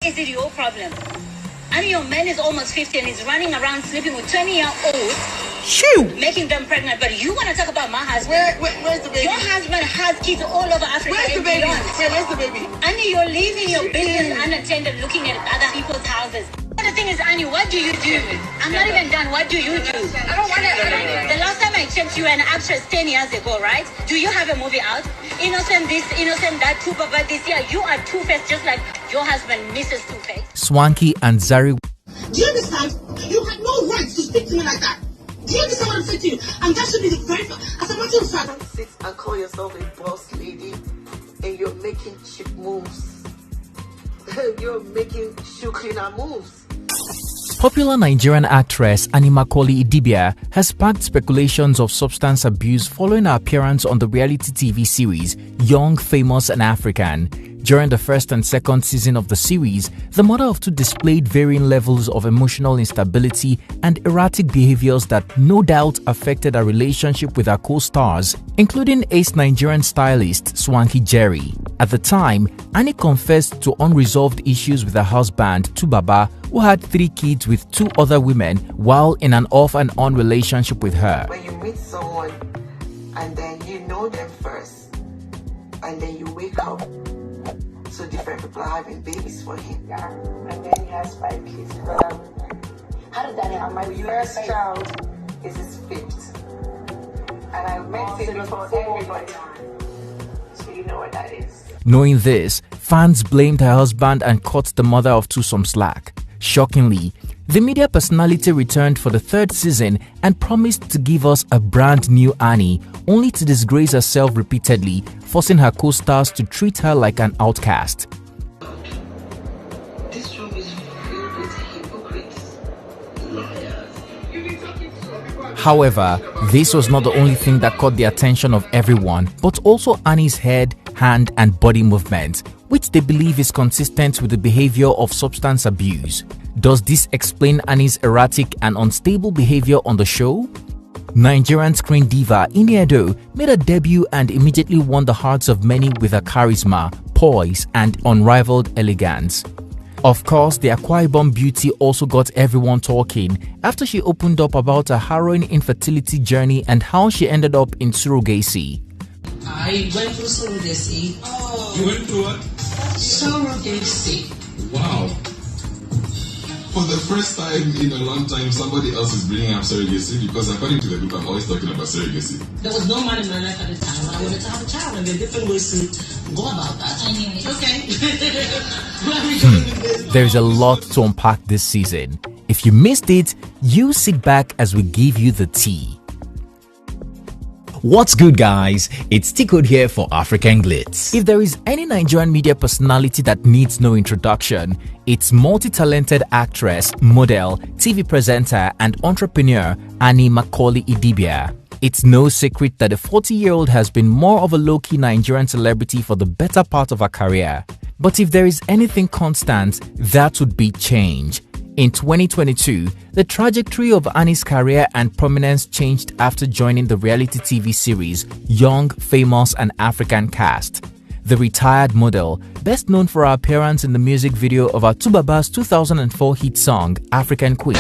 is it your problem? And your man is almost 50 and he's running around sleeping with 20-year-olds. Shoo! Making them pregnant, but you want to talk about my husband? Where's the baby? Your husband has kids all over Africa. Where's the baby? Where's the baby? Annie, you're leaving your business unattended, looking at other people's houses. The thing is, Annie, what do you do? I'm not even done. What do you do? I don't want to. The last time I checked, you were an actress 10 years ago, right? Do you have a movie out? Innocent this, innocent that, Tupa, but this year you are two-faced, just like your husband, Mrs. Two-Faced. Swanky and Zari. Do you understand? You had no right to speak to me like that. Do you understand what I'm saying to you? And that should be the very first. As a matter of fact, don't sit and call yourself a boss lady and you're making cheap moves. You're making shoe cleaner moves. Popular Nigerian actress Annie Macaulay Idibia has sparked speculations of substance abuse following her appearance on the reality TV series Young, Famous and African. During the first and second season of the series, the mother of two displayed varying levels of emotional instability and erratic behaviors that no doubt affected her relationship with her co-stars, including ace Nigerian stylist Swanky Jerry. At the time, Annie confessed to unresolved issues with her husband, Tubaba, who had 3 kids with 2 other women while in an off-and-on relationship with her. When you meet someone and then you know them first and then you wake up, so different people are having babies for him. Yeah, and then he has 5 kids. How did that happen? My first child is his 5th. And I met him before everybody. So you know what that is. Knowing this, fans blamed her husband and cut the mother of 2 some slack. Shockingly, the media personality returned for the 3rd season and promised to give us a brand new Annie, only to disgrace herself repeatedly, forcing her co-stars to treat her like an outcast. This room is filled with hypocrites, liars. However, this was not the only thing that caught the attention of everyone, but also Annie's head, hand and body movement, which they believe is consistent with the behavior of substance abuse. Does this explain Annie's erratic and unstable behavior on the show? Nigerian screen diva Iniedo made a debut and immediately won the hearts of many with her charisma, poise and unrivaled elegance. Of course, the Akwa Ibom beauty also got everyone talking after she opened up about her harrowing infertility journey and how she ended up in surrogacy. I went through surrogacy. You went through what? Surrogacy. Wow. For the first time in a long time, somebody else is bringing up surrogacy, because according to the book, I'm always talking about surrogacy. There was no man in my life at the time when I wanted to have a child, and there are different ways to go about that. Okay. Where are we going with this? There is a lot to unpack this season. If you missed it, you sit back as we give you the tea. What's good, guys? It's T-Code here for African Glitz. If there is any Nigerian media personality that needs no introduction, it's multi-talented actress, model, TV presenter and entrepreneur Annie Macaulay Idibia. It's no secret that the 40-year-old has been more of a low-key Nigerian celebrity for the better part of her career. But if there is anything constant, that would be change. In 2022, the trajectory of Annie's career and prominence changed after joining the reality TV series Young, Famous and African Cast. The retired model, best known for her appearance in the music video of her Tubaba's 2004 hit song African Queen,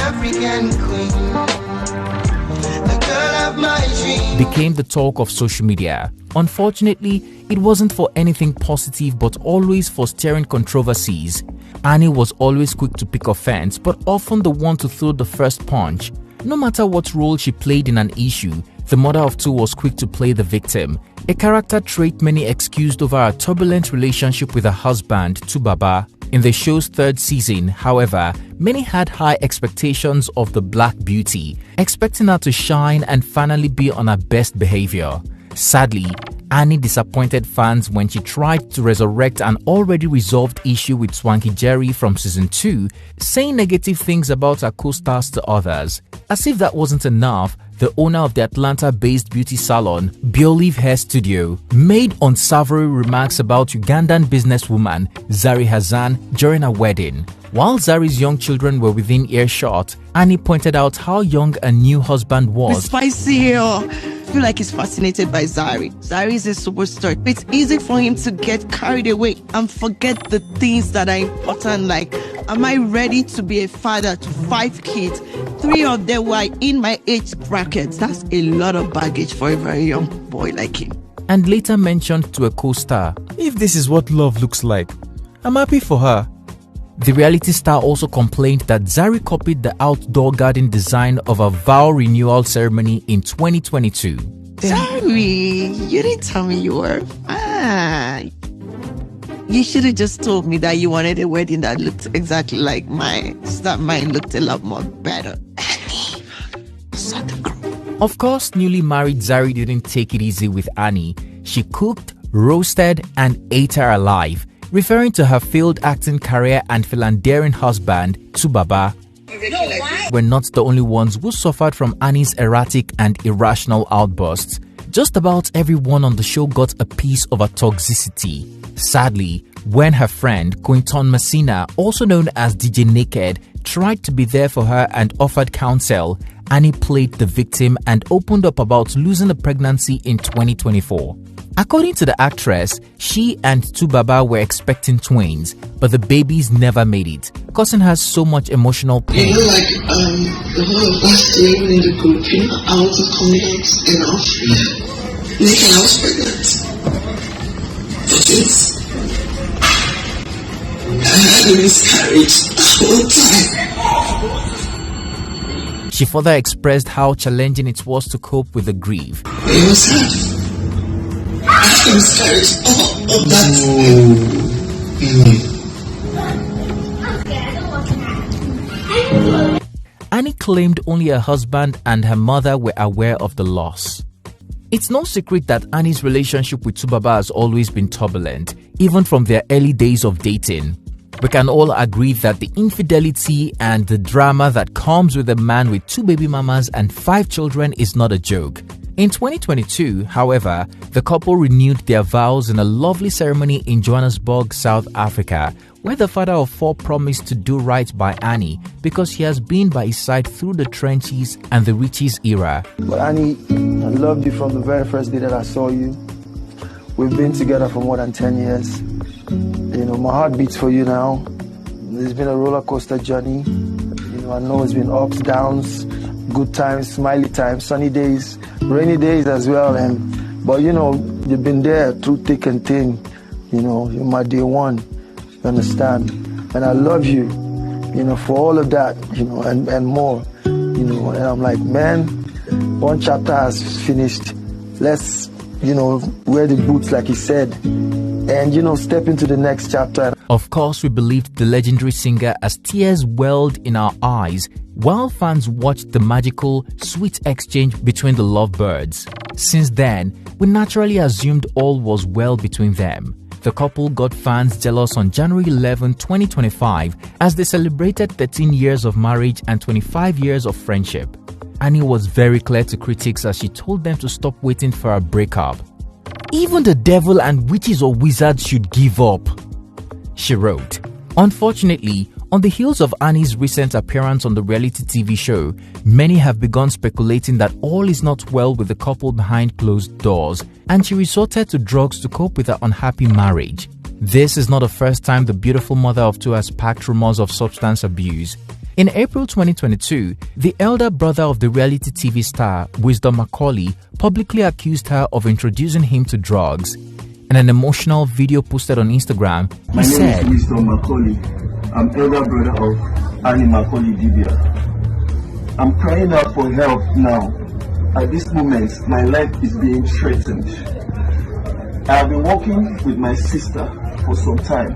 became the talk of social media. Unfortunately, it wasn't for anything positive but always for stirring controversies. Annie was always quick to pick offense but often the one to throw the first punch. No matter what role she played in an issue, the mother of 2 was quick to play the victim, a character trait many excused over her turbulent relationship with her husband, Tubaba. In the show's 3rd season, however, many had high expectations of the Black Beauty, expecting her to shine and finally be on her best behavior. Sadly, Annie disappointed fans when she tried to resurrect an already resolved issue with Swanky Jerry from season 2, saying negative things about her co-stars to others. As if that wasn't enough, the owner of the Atlanta-based beauty salon, Biolive Hair Studio, made unsavory remarks about Ugandan businesswoman Zari Hassan during a wedding. While Zari's young children were within earshot, Annie pointed out how young a new husband was. Spicy. feel like he's fascinated by Zari. Zari is a superstar. It's easy for him to get carried away and forget the things that are important, like, am I ready to be a father to 5 kids? 3 of them were in my age bracket. That's a lot of baggage for a very young boy like him. And later mentioned to a co-star, "If this is what love looks like, I'm happy for her." The reality star also complained that Zari copied the outdoor garden design of a vow renewal ceremony in 2022. Zari, you didn't tell me you were. You should have just told me that you wanted a wedding that looked exactly like mine. So that mine looked a lot more better. Of course, newly married Zari didn't take it easy with Annie. She cooked, roasted, and ate her alive, referring to her failed acting career and philandering husband, Tubaba. We're not the only ones who suffered from Annie's erratic and irrational outbursts. Just about everyone on the show got a piece of her toxicity. Sadly, when her friend, Quinton Messina, also known as DJ Naked, tried to be there for her and offered counsel, Annie played the victim and opened up about losing a pregnancy in 2024. According to the actress, she and Tubaba were expecting twins, but the babies never made it, causing her so much emotional pain. You know, like, the whole of us living in the group, you know, I wasn't confident enough. Naked, I was pregnant. But it's, I had a miscarriage the whole time. She further expressed how challenging it was to cope with the grief. It was hard. I had a miscarriage of that. Annie claimed only her husband and her mother were aware of the loss. It's no secret that Annie's relationship with Tubaba has always been turbulent, even from their early days of dating. We can all agree that the infidelity and the drama that comes with a man with 2 baby mamas and 5 children is not a joke. In 2022, however, the couple renewed their vows in a lovely ceremony in Johannesburg, South Africa, where the father of 4 promised to do right by Annie because he has been by his side through the trenches and the riches era. But Annie, I loved you from the very first day that I saw you. We've been together for more than 10 years. You know, my heart beats for you now. It's been a roller coaster journey. You know, I know it's been ups, downs, good times, smiley times, sunny days, rainy days as well. But you know, you've been there through thick and thin. You know, you're my day one. You understand? And I love you, you know, for all of that, you know, and more. You know, and I'm like, man, one chapter has finished. Let's, you know, wear the boots like he said. And, you know, step into the next chapter. Of course, we believed the legendary singer as tears welled in our eyes while fans watched the magical, sweet exchange between the lovebirds. Since then, we naturally assumed all was well between them. The couple got fans jealous on January 11, 2025 as they celebrated 13 years of marriage and 25 years of friendship. Annie was very clear to critics as she told them to stop waiting for a breakup. "Even the devil and witches or wizards should give up," she wrote. Unfortunately, on the heels of Annie's recent appearance on the reality TV show, many have begun speculating that all is not well with the couple behind closed doors, and she resorted to drugs to cope with her unhappy marriage. This is not the first time the beautiful mother of 2 has packed rumors of substance abuse. In April 2022, the elder brother of the reality TV star, Wisdom Macaulay, publicly accused her of introducing him to drugs. In an emotional video posted on Instagram, he said, "My name is Wisdom Macaulay. I'm elder brother of Annie Macaulay Dibia. I'm crying out for help now. At this moment, my life is being threatened. I have been working with my sister for some time,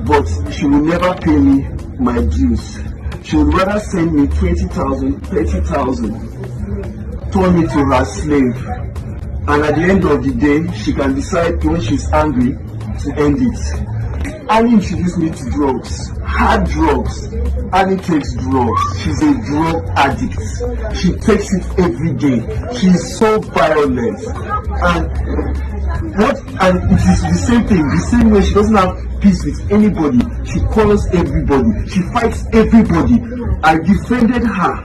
but she will never pay me my dues. She would rather send me 20,000, 30,000, turn me to her slave. And at the end of the day, she can decide when she's angry to end it. Annie introduced me to drugs, hard drugs. Annie takes drugs. She's a drug addict. She takes it every day. She is so violent. And it is the same thing, the same way she doesn't have peace with anybody. She calls everybody. She fights everybody. I defended her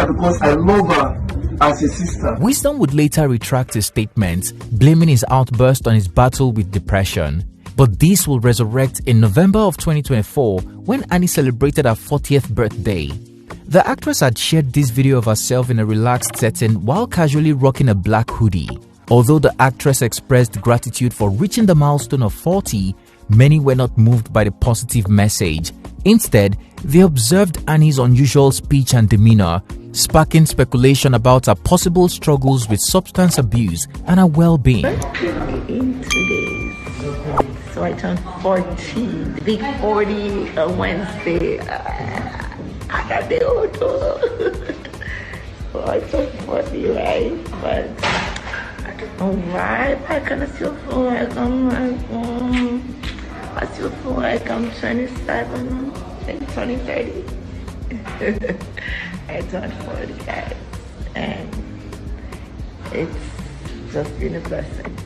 because I love her. as a sister. Wisdom would later retract his statement, blaming his outburst on his battle with depression. But this will resurrect in November of 2024 when Annie celebrated her 40th birthday. The actress had shared this video of herself in a relaxed setting while casually rocking a black hoodie. Although the actress expressed gratitude for reaching the milestone of 40, many were not moved by the positive message. Instead, they observed Annie's unusual speech and demeanor, sparking speculation about her possible struggles with substance abuse and her well-being. In 2 days, so I turned 40. Big 40 on Wednesday. I got the auto. So I turned 40, right? But I don't know why. I kind of still feel like I still feel like I'm 27 and turning 30. I turned 40, guys, and it's just been a blessing.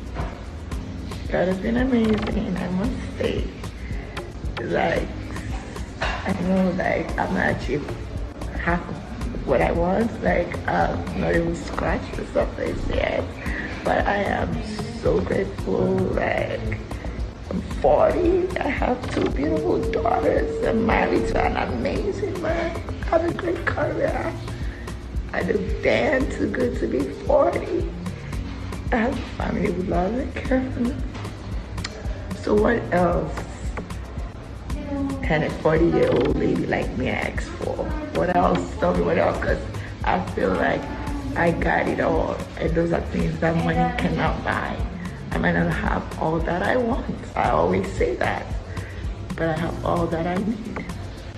God has been amazing, I must say. Like, I know, like, I'm not achieved half of what I want. Like, I'm not even scratched the surface yet, but I am so grateful. Like, I'm 40, I have 2 beautiful daughters, I'm married to an amazing man, I have a great career, I look damn too good to be 40. I have a family who loves and cares for me. So what else can a 40-year-old lady like me ask for? What else? Tell me what else, because I feel like I got it all, and those are things that money cannot buy. I might not have all that I want. I always say that. But I have all that I need.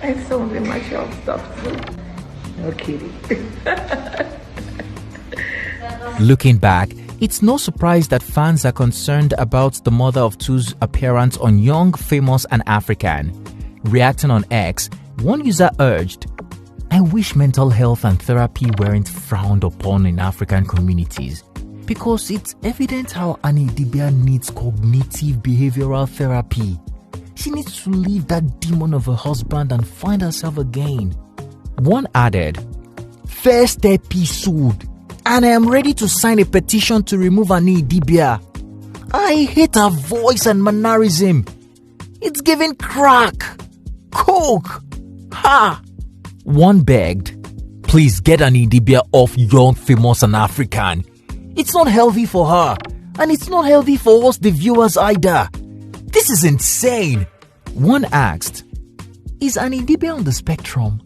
And some of the material stuff too. No kidding. Looking back, it's no surprise that fans are concerned about the mother of two's appearance on Young, Famous and African. Reacting on X, one user urged, "I wish mental health and therapy weren't frowned upon in African communities. Because it's evident how Annie Idibia needs cognitive behavioral therapy. She needs to leave that demon of a husband and find herself again." One added, "First episode, and I am ready to sign a petition to remove Annie Idibia. I hate her voice and mannerism. It's giving crack, coke, ha." One begged, "Please get Annie Idibia off Young, Famous and African. It's not healthy for her, and it's not healthy for us, the viewers, either. This is insane." One asked, "Is Annie Idibia on the spectrum?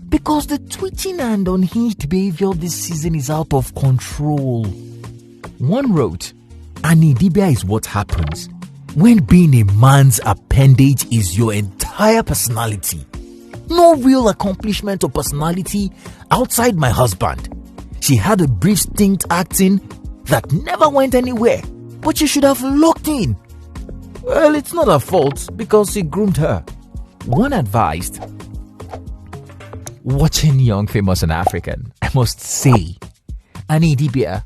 Because the twitching and unhinged behavior this season is out of control." One wrote, "Annie Idibia is what happens when being a man's appendage is your entire personality. No real accomplishment or personality outside my husband. She had a brief stint acting that never went anywhere, but she should have locked in. Well, it's not her fault because he groomed her." One advised, "Watching Young, Famous and African, I must say, Annie Idibia,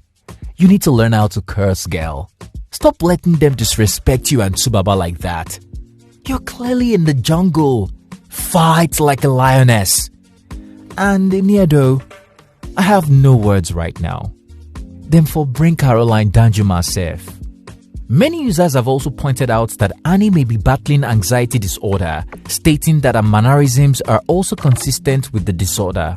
you need to learn how to curse, girl. Stop letting them disrespect you and Subaba like that. You're clearly in the jungle. Fight like a lioness." And Niedo, I have no words right now. Then for Bring Caroline Danjuma Sef. Many users have also pointed out that Annie may be battling anxiety disorder, stating that her mannerisms are also consistent with the disorder.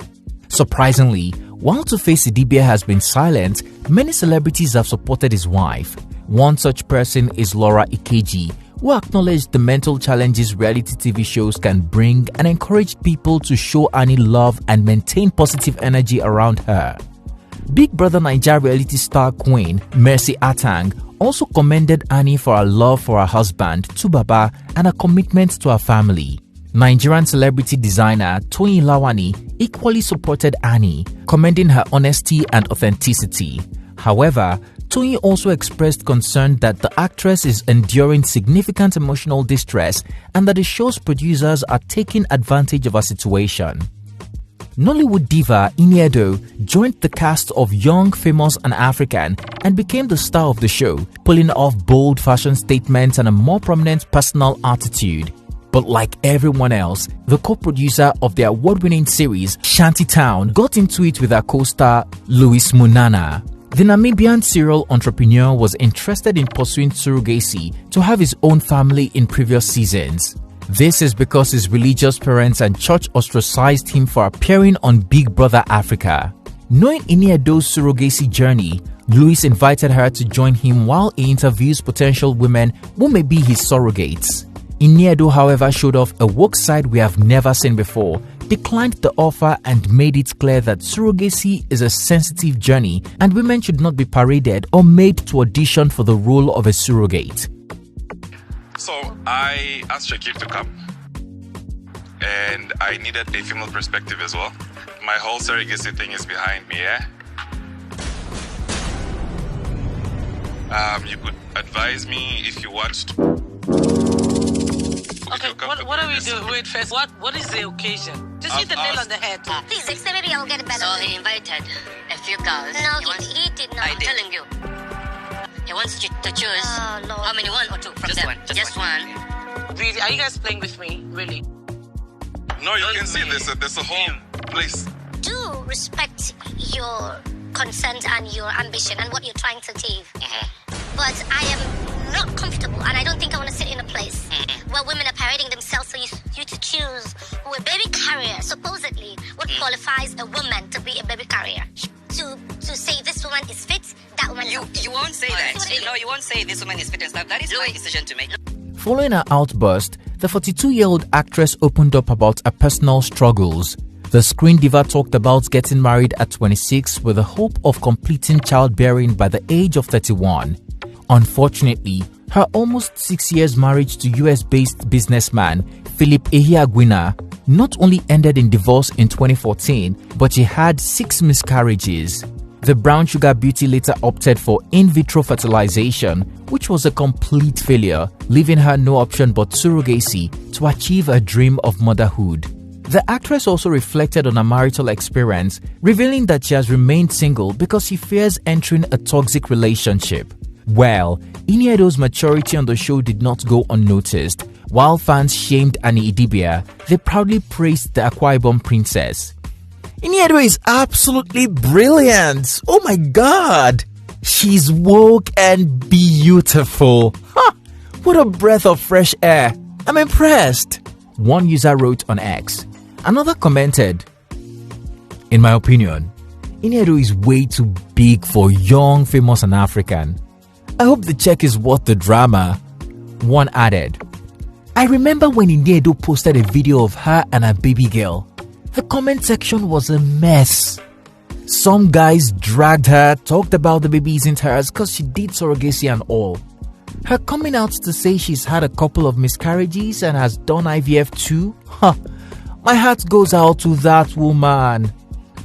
Surprisingly, while Two-Face Idibia has been silent, many celebrities have supported his wife. One such person is Laura Ikeji, who acknowledged the mental challenges reality TV shows can bring and encouraged people to show Annie love and maintain positive energy around her. Big Brother Naija reality star queen Mercy Atang also commended Annie for her love for her husband Tubaba and her commitment to her family. Nigerian celebrity designer Toyin Lawani equally supported Annie, commending her honesty and authenticity. However, Toyin also expressed concern that the actress is enduring significant emotional distress and that the show's producers are taking advantage of her situation. Nollywood diva Iniedo joined the cast of Young, Famous and African and became the star of the show, pulling off bold fashion statements and a more prominent personal attitude. But like everyone else, the co-producer of the award-winning series Shantytown got into it with her co-star Louis Munana. The Namibian serial entrepreneur was interested in pursuing surrogacy to have his own family in previous seasons. This is because his religious parents and church ostracized him for appearing on Big Brother Africa. Knowing Iniedo's surrogacy journey, Louis invited her to join him while he interviews potential women who may be his surrogates. Iniedo, however, showed off a woke side we have never seen before, declined the offer and made it clear that surrogacy is a sensitive journey and women should not be paraded or made to audition for the role of a surrogate. So I asked Shakib to come, and I needed a female perspective as well. My whole surrogacy thing is behind me, yeah? You could advise me if you watched. Okay, what are we doing? Wait, first, what is the occasion? Just hit the nail on the head. Please, next time maybe I'll get it better. So he invited a few girls. No, he did not. I'm telling you. He wants you to choose how many, one or two from just them? One, just one. Really? Are you guys playing with me? Really? No, you can see there's a whole place. Do respect your consent and your ambition and what you're trying to achieve. But I am not comfortable, and I don't think I want to sit in a place where women are parading themselves for you to choose who a baby carrier, supposedly, what qualifies a woman to be a baby carrier. To say this woman is fit, that woman You won't say that. No, you won't say this woman is fit and stuff. That is my decision to make. Following her outburst, the 42-year-old actress opened up about her personal struggles. The screen diva talked about getting married at 26 with the hope of completing childbearing by the age of 31. Unfortunately, her almost 6 years marriage to US-based businessman Philip Ehiagwina not only ended in divorce in 2014, but she had 6 miscarriages. The brown sugar beauty later opted for in vitro fertilization, which was a complete failure, leaving her no option but surrogacy to achieve her dream of motherhood. The actress also reflected on her marital experience, revealing that she has remained single because she fears entering a toxic relationship. Well, Iniedo's maturity on the show did not go unnoticed. While fans shamed Annie Idibia, they proudly praised the Akwa Ibom princess. Iniedo is absolutely brilliant! Oh my god! She's woke and beautiful! Huh, what a breath of fresh air! I'm impressed! One user wrote on X. Another commented, "In my opinion, Iniedo is way too big for young, famous and African. I hope the check is worth the drama." One added, "I remember when Iniedo posted a video of her and her baby girl. The comment section was a mess. Some guys dragged her, talked about the baby isn't hers because she did surrogacy and all. Her coming out to say she's had a couple of miscarriages and has done IVF too? My heart goes out to that woman."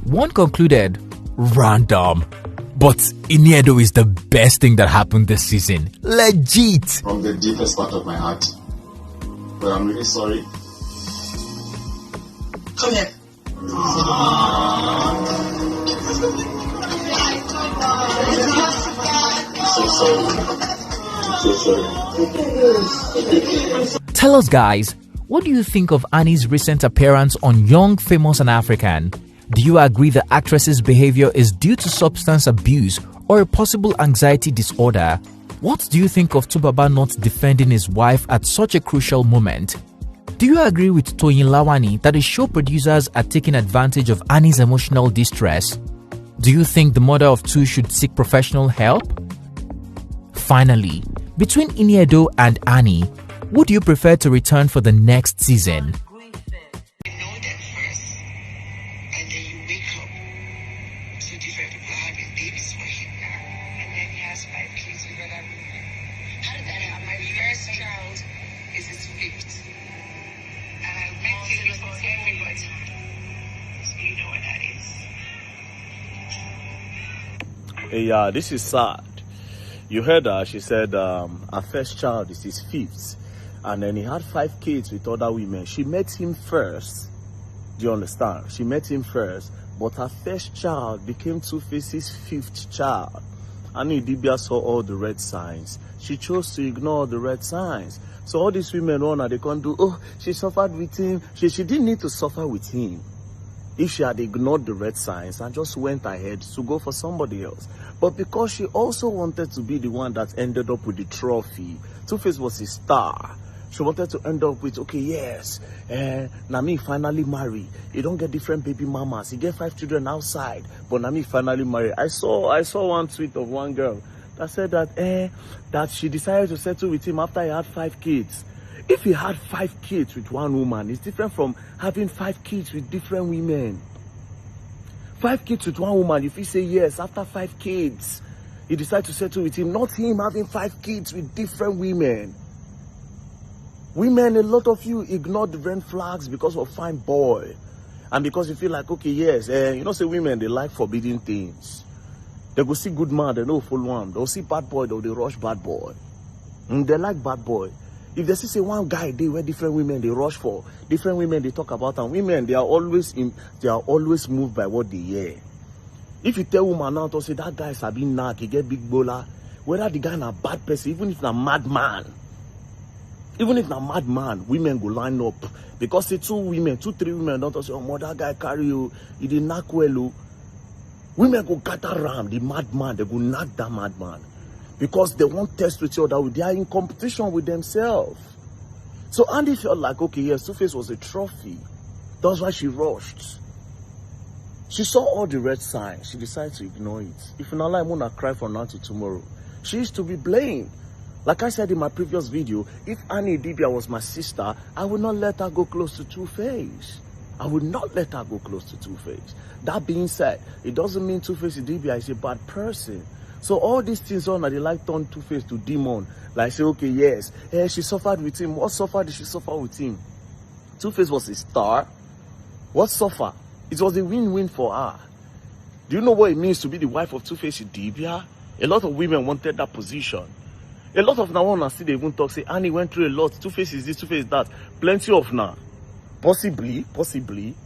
One concluded, "Random. But Iniedo is the best thing that happened this season. Legit." From the deepest part of my heart. But I'm really sorry. Come here. Tell us guys, what do you think of Annie's recent appearance on Young, Famous and African? Do you agree the actress's behavior is due to substance abuse or a possible anxiety disorder? What do you think of Tubaba not defending his wife at such a crucial moment? Do you agree with Toyin Lawani that the show producers are taking advantage of Annie's emotional distress? Do you think the mother of two should seek professional help? Finally, between Iniedo and Annie, would you prefer to return for the next season? Hey, this is sad. You heard her, she said her first child is his 5th. And then he had 5 kids with other women. She met him first. Do you understand? She met him first. But her first child became Two-Face's 5th child. Annie Idibia saw all the red signs. She chose to ignore the red signs. So all these women they can't do, oh, she suffered with him. She didn't need to suffer with him if she had ignored the red signs and just went ahead to go for somebody else. But because she also wanted to be the one that ended up with the trophy, Two-Face was a star. She wanted to end up with, okay, yes, Nami finally marry. You don't get different baby mamas. You get 5 children outside, but Nami finally marry. I saw one tweet of one girl that said that she decided to settle with him after he had 5 kids. If he had 5 kids with one woman, it's different from having 5 kids with different women. 5 kids with one woman, if he say yes, after 5 kids, he decided to settle with him, not him having 5 kids with different women. Women, a lot of you ignore the red flags because of fine boy. And because you feel like, okay, yes, say women, they like forbidden things. They go see good man, they know full one. They'll see bad boy, they rush bad boy. They like bad boy. If they see one guy, they where different women, they rush for. Different women, they talk about. And women, they are always moved by what they hear. If you tell woman now to say, that guy is a big knack, he get big bowler, whether the guy is a bad person, even if he's a madman, women go line up. Because say 2, 3 women don't say, oh, that guy carry you, he did knock well. Women go gather around the madman, they go knock that madman. Because they won't test with each other, they are in competition with themselves. So Andy felt like, okay, yes, Two-Face was a trophy. That's why she rushed. She saw all the red signs. She decided to ignore it. If not, I'm gonna cry from now to tomorrow. She is to be blamed. Like I said in my previous video, if Annie Idibia was my sister, I would not let her go close to Two-Face. I would not let her go close to Two-Face. That being said, it doesn't mean Two-Face Idibia is a bad person. So all these things on they like turn Two-Face to demon. Like say, okay, yes, she suffered with him. What suffer did she suffer with him? Two-Face was a star. What suffer? It was a win-win for her. Do you know what it means to be the wife of Two-Face Idibia? A lot of women wanted that position. A lot of now one see they even talk, say Annie went through a lot. Two-Face is this, Two-Face that. Plenty of now. Possibly,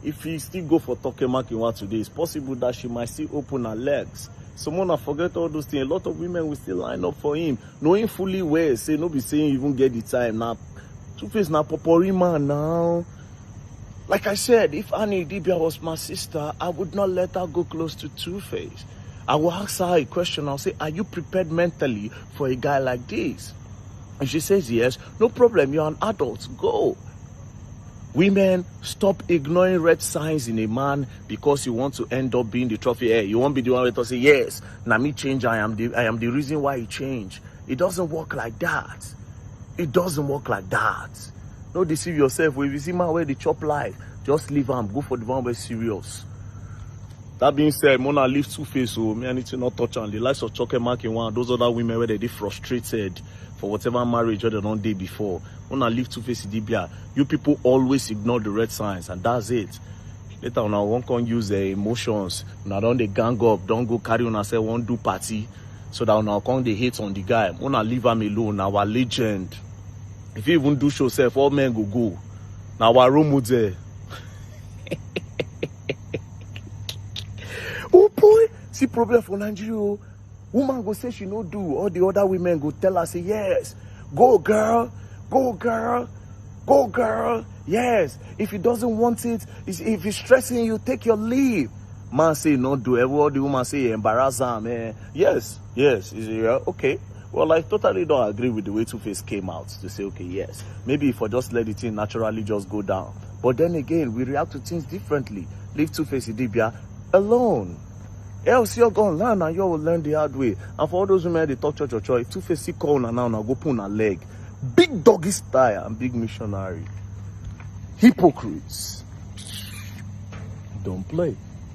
if he still go for Tokemakiwa today, it's possible that she might still open her legs. Someone forget all those things. A lot of women will still line up for him, knowing fully well. Say no be saying you even get the time now. Two-Face now popori man now. Like I said, if Annie Idibia was my sister, I would not let her go close to Two-Face. I will ask her a question. I'll say, are you prepared mentally for a guy like this? And she says yes. No problem. You're an adult. Go. Women, stop ignoring red signs in a man because you want to end up being the trophy. Hey, you won't be the one to say, yes, now me change, I am the reason why he changed. It doesn't work like that. It doesn't work like that. Don't deceive yourself. If you see man where they chop life, just leave him. Go for the one where serious. That being said, Mona leave Two-Face, so me I need to not touch on the likes of Tokemakiwa, those other women where they frustrated for whatever marriage or they don't did before. Mona leave Two-Face Idibia. You people always ignore the red signs, and that's it. Later on, I won't come use the emotions. Now don't they gang up, don't go carry on and say won't do party. So that now come they hate on the guy. Mona leave him alone, our legend. If you even do show self, all men go. Now our room would there. Oh boy, see problem for Nigeria. Woman go say she no do. All the other women go tell her, say yes. Go girl, go girl, go girl. Yes. If he doesn't want it, if he's stressing you, take your leave. Man say no do. Every the woman say embarrass him. Yes. Okay. Well, I totally don't agree with the way Two-Face came out to say, okay, yes. Maybe if I just let the thing naturally just go down. But then again, we react to things differently. Leave Two-Face Idibia alone. Else you're going to learn and you will learn the hard way. And for all those women, they talk church, if Two-Face see call now, go put on a leg. Big doggy style and big missionary. Hypocrites. Don't play.